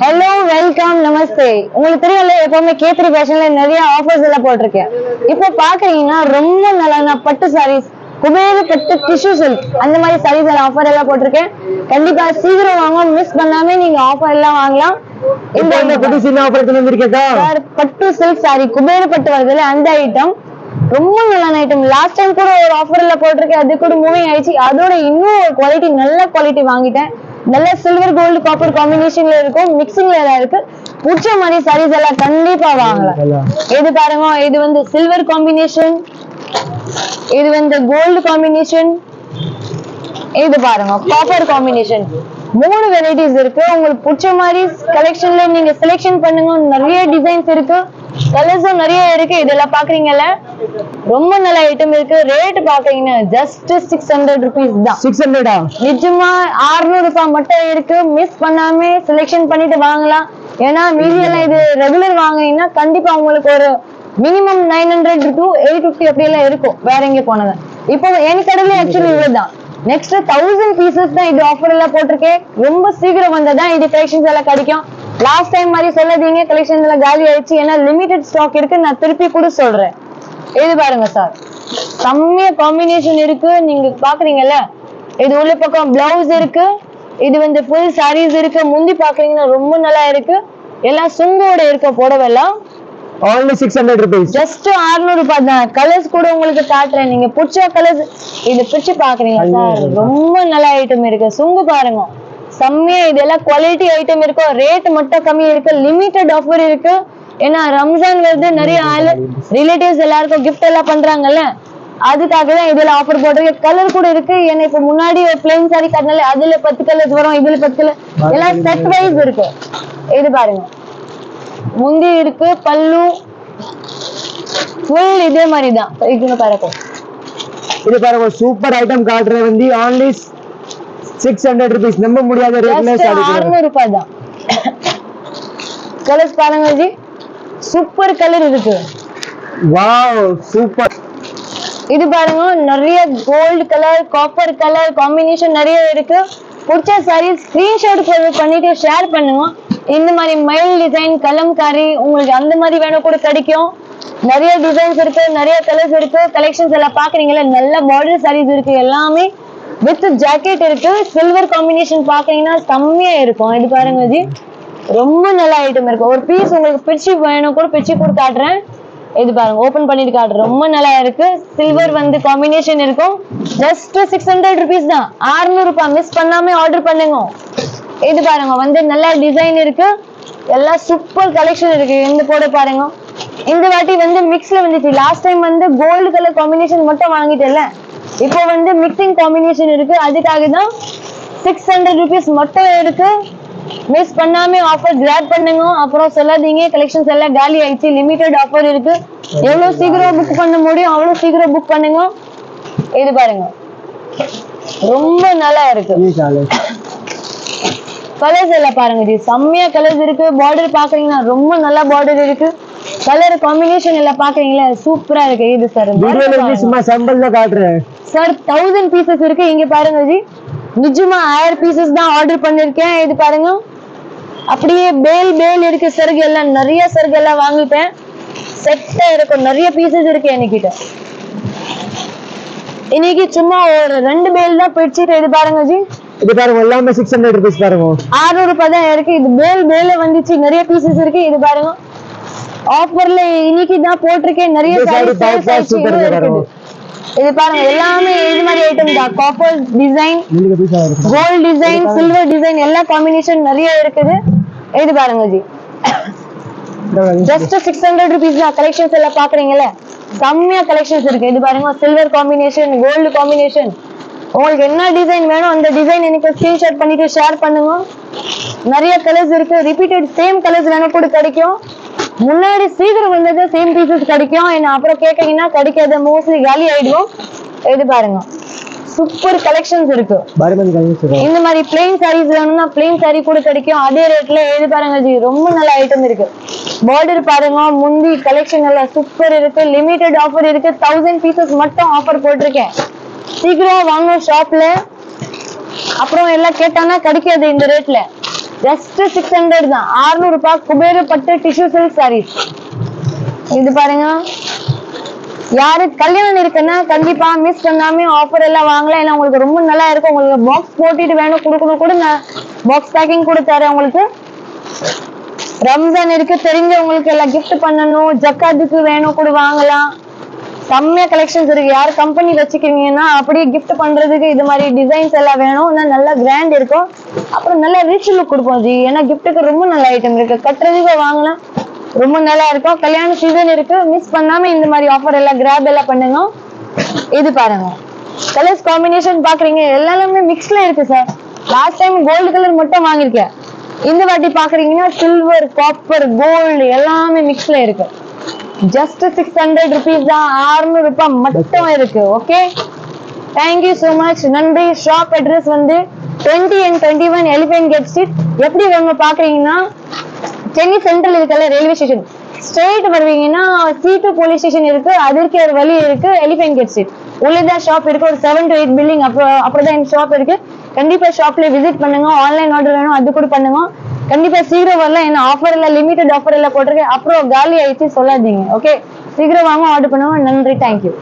Hello welcome நமஸ்தே. உங்களுக்கு தெரியல, எப்பவுமே கேத்ரி ஃபேஷன்ல நிறைய ஆஃபர்ஸ் எல்லாம் போட்டிருக்கேன். இப்போ பாக்குறீங்கன்னா ரொம்ப நல்லா பட்டு சாரீஸ், குபேர பட்டு டிஷ்யூ சில்க் அந்த மாதிரி சாரீஸ் எல்லாம் ஆஃபர் எல்லாம் போட்டிருக்கேன். கண்டிப்பா சீக்கிரம் வாங்க, மிஸ் பண்ணாம நீங்க ஆஃபர் எல்லாம் வாங்கலாம். இந்த பட்டு சில்க் சாரி குபேர பட்டு வருதுல அந்த ஐட்டம் ரொம்ப நல்ல ஐட்டம். லாஸ்ட் டைம் கூட ஒரு ஆஃபர்ல போட்டிருக்கேன், அது கூட மூவிங் ஆயிடுச்சு. அதோட இன்னும் ஒரு குவாலிட்டி, நல்ல குவாலிட்டி வாங்கிட்டேன். நல்ல சில்வர் கோல்டு காப்பர் காம்பினேஷன்ல இருக்கும், மிக்சிங்ல எல்லாம் இருக்கு. பிடிச்ச மாதிரி சாரீஸ் எல்லாம் கண்டிப்பா வாங்கலாம். இது பாருங்க, இது வந்து சில்வர் காம்பினேஷன், இது வந்து கோல்டு காம்பினேஷன், இது பாருங்க காப்பர் காம்பினேஷன். 3 வெரைட்டிஸ் இருக்கு. உங்களுக்கு பிடிச்ச மாதிரி கலெக்ஷன்ல நீங்க செலக்ஷன் பண்ணுங்க. நிறைய டிசைன்ஸ் இருக்கு, கலர்ஸும் நிறைய இருக்கு. இதெல்லாம் பாக்குறீங்கல்ல, ரொம்ப நல்ல ஐட்டம் இருக்கு. ரேட் பாக்குறீங்கன்னா ஜஸ்ட் 600 rupees தான். 600 நிஜமா 600 ரூபாய் மட்டும் இருக்கு. மிஸ் பண்ணாம செலக்ஷன் பண்ணிட்டு வாங்கலாம். ஏன்னா மீதி எல்லாம் இது ரெகுலர் வாங்குனீங்கன்னா கண்டிப்பா உங்களுக்கு ஒரு மினிமம் 900 to 850 அப்படி எல்லாம் இருக்கும் வேற எங்க போனது. இப்போ என் கடையில ஆக்சுவலி இவ்வளவுதான். நெக்ஸ்ட் 1000 பீசஸ் தான் இது ஆஃபர் எல்லாம் போட்டிருக்கேன். ரொம்ப சீக்கிரம் வந்ததான் இது கலெக்ஷன்ஸ் எல்லாம் கிடைக்கும். லாஸ்ட் டைம் மாதிரி சொல்லாதீங்க, கலெக்ஷன் எல்லாம் காலி ஆயிடுச்சு. ஏன்னா லிமிடெட் ஸ்டாக் இருக்கு. நான் திருப்பி கூட சொல்றேன். இது பாருங்க சார், செம்மைய காம்பினேஷன் இருக்கு. நீங்க பாக்குறீங்கல்ல, இது உள்ள பக்கம் பிளவுஸ் இருக்கு, இது வந்து ஃபுல் சாரீஸ் இருக்கு. முந்தி பாக்குறீங்கன்னா ரொம்ப நல்லா இருக்கு. எல்லாம் சுங்கோட இருக்க புடவெல்லாம் only 600 rupees. ஜஸ்ட் 600 ரூபாய் தான். கலர்ஸ் கூட உங்களுக்கு காட்டுறேன், நீங்க பிடிச்ச கலர்ஸ் இது பிடிச்சு பாக்குறீங்க சார். ரொம்ப நல்ல ஐட்டம் இருக்கு. சுங்கு பாருங்க, செம்மையா இதெல்லாம் குவாலிட்டி ஐட்டம் இருக்கும். ரேட் மட்டும் கம்மி இருக்கு, லிமிடெட் ஆஃபர் இருக்கு. ஏன்னா ரம்ஜான் வருது, நிறைய ரிலேட்டிவ்ஸ் எல்லாருக்கும் கிஃப்ட் எல்லாம் பண்றாங்கல்ல, அதுக்காக தான் இதுல ஆஃபர் போட்டிருக்கு. கலர் கூட இருக்கு. ஏன்னா இப்ப முன்னாடி ஒரு பிளைன் சாரி காட்டினால அதுல 10 கலர்ஸ் வரும், இதுல 10 கலர், எல்லாம் செட் வைஸ் இருக்கு. இது பாருங்க, முந்தி இருக்கு, பல்லு ஃபுல் இதே மாதிரி தான். இது பாருங்க, இது பாருங்க சூப்பர் ஐட்டம் காட்டுற வந்து only 600 rupees. நம்ப முடியாத ரேட்ல சாரி 600 ரூபாய் தான். கலர்ஸ் பாருங்க ஜி, சூப்பர் கலர் இருக்கு. Wow super. இது பாருங்க, நிறைய gold colour copper colour combination நிறைய இருக்கு. பிடிச்ச சாரி ஸ்கிரீன்ஷாட் பண்ணிட்டு ஷேர் பண்ணுங்க. இந்த மாதிரி மயில் டிசைன் கலம்காரி உங்களுக்கு அந்த மாதிரி வேணும் கூட கிடைக்கும். நிறைய டிசைன்ஸ் இருக்கு, நிறைய கலர்ஸ் இருக்கு. கலெக்ஷன்ஸ் எல்லாம் பாக்குறீங்களா, நல்ல பார்டர் சாரீஸ் இருக்கு. எல்லாமே வித் ஜாக்கெட் இருக்கு. சில்வர் காம்பினேஷன் பாக்குறீங்கன்னா செம்மையா இருக்கும். இது பாருங்க ஜி, ரொம்ப நல்ல ஐட்டம் இருக்கு. ஒரு பீஸ் உங்களுக்கு பிரிச்சு வேணும் கூட பிரிச்சு கூட காட்டுறேன். இது பாருங்க, ஓபன் பண்ணிட்டு காட்டுறேன். ரொம்ப நல்லா இருக்கு. சில்வர் வந்து காம்பினேஷன் இருக்கும். ஜஸ்ட் 600 rupees தான். 600 ரூபாய். மிஸ் பண்ணாம ஆர்டர் பண்ணுங்க. இது பாருங்க, வந்து நல்ல டிசைன் இருக்கு. எல்லாம் சூப்பர் கலெக்ஷன் இருக்கு. இந்த போட பாருங்க, இந்த வாட்டி வந்து மிக்ஸ்ல வந்துச்சு. லாஸ்ட் டைம் வந்து கோல்டு கலர் காம்பினேஷன் மட்டும் வாங்கிட்டேன்ல, இப்போ வந்து மிக்சிங் காம்பினேஷன் இருக்கு. அதுக்காக தான் 600 rupees மட்டும் இருக்கு. மிஸ் பண்ணாம ஆஃபர் கிராப் பண்ணுங்க. அப்புறம் சொல்லாதீங்க கலெக்ஷன்ஸ் எல்லாம் காலி ஆயிடுச்சு, லிமிடெட் ஆஃபர் இருக்கு. எவ்வளவு சீக்கிரம் புக் பண்ண முடியும் அவ்வளவு சீக்கிரம் புக் பண்ணுங்க. இது பாருங்க, ரொம்ப நல்லா இருக்கு. கலர்ஸ் எல்லாம் பாருங்க ஜி, செம்மையா கலர்ஸ் இருக்கு. பார்டர் பாக்குறீங்கன்னா ரொம்ப நல்ல பார்டர் இருக்கு. கலர் காம்பினேஷன் எல்லாம் பாக்குறீங்களா, சூப்பரா இருக்கு. இது சார் சும்மா சாம்பிள்ல காட்டுறேன் சார். 1000 பீசஸ் இருக்கு. இங்க பாருங்க ஜி, நிஜமா 1000 பீசஸ் தான் ஆர்டர் பண்ணிருக்கேன். இது பாருங்க, அப்படியே பேல் இருக்கு. சருகு எல்லாம் நிறைய சருகு எல்லாம் வாங்கிட்டேன். செட்டா இருக்கும், நிறைய பீசஸ் இருக்கு என்கிட்ட. இன்னைக்கு சும்மா ஒரு 2 பேல் தான் பிடிச்சிட்டு. இது பாருங்க ஜி, இது பாருங்க எல்லாமே 600 rupees பாருங்க. 600 ரூபாய் தான் இருக்கு. இது பேல் வந்துச்சு, நிறைய பீசஸ் இருக்கு. இது பாருங்க, ஆஃபர்ல இன்னைக்கு தான் போட்டிருக்கேன். நிறைய சாரீஸ் சூப்பர் இருக்குது. இது பாருங்க, எல்லாமே இது மாதிரி ஐட்டம் தான். Copper design, gold design, silver design எல்லா காம்பினேஷன் நிறைய இருக்குது. இது பாருங்க ஜி, ஜஸ்ட் 600 rupees தான். கலெக்ஷன்ஸ் எல்லாம் பாக்குறீங்களா, செம்மையா கலெக்ஷன்ஸ் இருக்கு. இது பாருங்க, சில்வர் காம்பினேஷன், கோல்டு காம்பினேஷன். உங்களுக்கு என்ன டிசைன் வேணும் அந்த டிசைன் எனக்கு ஸ்கிரீன்ஷாட் பண்ணிட்டு ஷேர் பண்ணுங்க. நிறைய கலர்ஸ் இருக்கு. ரிப்பீட்டட் சேம் கலர்ஸ் வேணும் கூட கிடைக்கும். முன்னாடி சீக்கிரம் வந்தது சேம் பீசஸ் கிடைக்கும். என்ன அப்புறம் கேட்டீங்கன்னா கிடைக்காது, மோஸ்ட்லி காலி ஆயிடுவோம். இது பாருங்க, சூப்பர் கலெக்ஷன்ஸ் இருக்கு. இந்த மாதிரி பிளைன் சாரீஸ் வேணும்னா பிளைன் சாரி கூட கிடைக்கும் அதே ரேட்ல. இது பாருங்க ஜி, ரொம்ப நல்ல ஐட்டம் இருக்கு. பார்டர் பாருங்க, முந்தி கலெக்ஷன் எல்லாம் சூப்பர் இருக்கு. லிமிடெட் ஆஃபர் இருக்கு. 1000 பீசஸ் மட்டும் ஆஃபர் போட்டிருக்கேன். சீக்கிரம் வாங்க ஷாப்ல. அப்புறம் எல்லாம் கேட்டானா கிடைக்காது இந்த ரேட்ல. ஜஸ்ட் 600 தான். 600 ரூபாய் குபேர பட்டு டிஷ்யூ சில்க் சாரீஸ். இது பாருங்க, யாரு கல்யாணம் இருக்குன்னா கண்டிப்பா மிஸ் பண்ணாம ஆஃபர் எல்லாம் வாங்கலாம். ஏன்னா உங்களுக்கு ரொம்ப நல்லா இருக்கும். உங்களுக்கு பாக்ஸ் போட்டுட்டு வேணும் கொடுக்கணும் கூட நான் பாக்ஸ் பேக்கிங் கூட தரேன் உங்களுக்கு. ரம்ஜான் இருக்கு, தெரிஞ்சவங்களுக்கு எல்லாம் கிஃப்ட் பண்ணணும், ஜக்காத்துக்கு வேணும் கூட வாங்கலாம். செம்மையா கலெக்ஷன்ஸ் இருக்கு. யார் கம்பெனி வச்சுக்கிறீங்கன்னா அப்படியே கிஃப்ட் பண்றதுக்கு இது மாதிரி டிசைன்ஸ் எல்லாம் வேணும். நல்லா கிராண்ட் இருக்கும், அப்புறம் நல்லா ரிச் லுக் கொடுப்போம் ஜி. ஏன்னா கிஃப்ட்டுக்கு ரொம்ப நல்ல ஐட்டம் இருக்கு, கட்டுறதுக்கு வாங்கலாம், ரொம்ப நல்லா இருக்கும். கல்யாண சீசன் இருக்கு, மிஸ் பண்ணாம இந்த மாதிரி ஆஃபர் எல்லாம் கிராப் எல்லாம் பண்ணுங்க. இது பாருங்க, கலர்ஸ் காம்பினேஷன் பாக்குறீங்க எல்லாமே மிக்ஸ்ல இருக்கு sir. Last time gold colour மட்டும் வாங்கியிருக்கேன், இந்த வாட்டி பாக்குறீங்கன்னா சில்வர், காப்பர், கோல்டு எல்லாமே மிக்ஸ்ல இருக்கு. ஜஸ்ட் 600 rupees தான். 600 ரூபாய் மட்டும் இருக்கு. ஓகே, தேங்க்யூ சோ மச், நன்றி. ஷாப் அட்ரஸ் வந்து 20 and 21 எலிபென்ட் கேட் ஸ்ட்ரீட். எப்படி வாங்க பாக்குறீங்கன்னா சென்னை சென்ட்ரல் இருக்கல ரயில்வே ஸ்டேஷன் ஸ்ட்ரெயிட் வருவீங்கன்னா C2 போலீஸ் ஸ்டேஷன் இருக்கு, அதற்கு ஒரு வழி இருக்கு, எலிபென்ட் கேட் ஸ்ட்ரீட் உள்ளதான் ஷாப் இருக்கு. ஒரு 7 to 8 பில்டிங் அப்படிதான் எங்க ஷாப் இருக்கு. கண்டிப்பா ஷாப்ல விசிட் பண்ணுங்க. ஆன்லைன் ஆர்டர் வேணும் அது கூட பண்ணுங்க. கண்டிப்பா சீக்கிரம் வரல, என்ன ஆஃபர் எல்லாம் லிமிடெட் ஆஃபர் எல்லாம் போட்டிருக்கேன், அப்புறம் காலி ஆயிடுச்சு சொல்லாதீங்க. ஓகே, சீக்கிரம் வாங்க, ஆர்டர் பண்ணுங்க. நன்றி, தேங்க்யூ.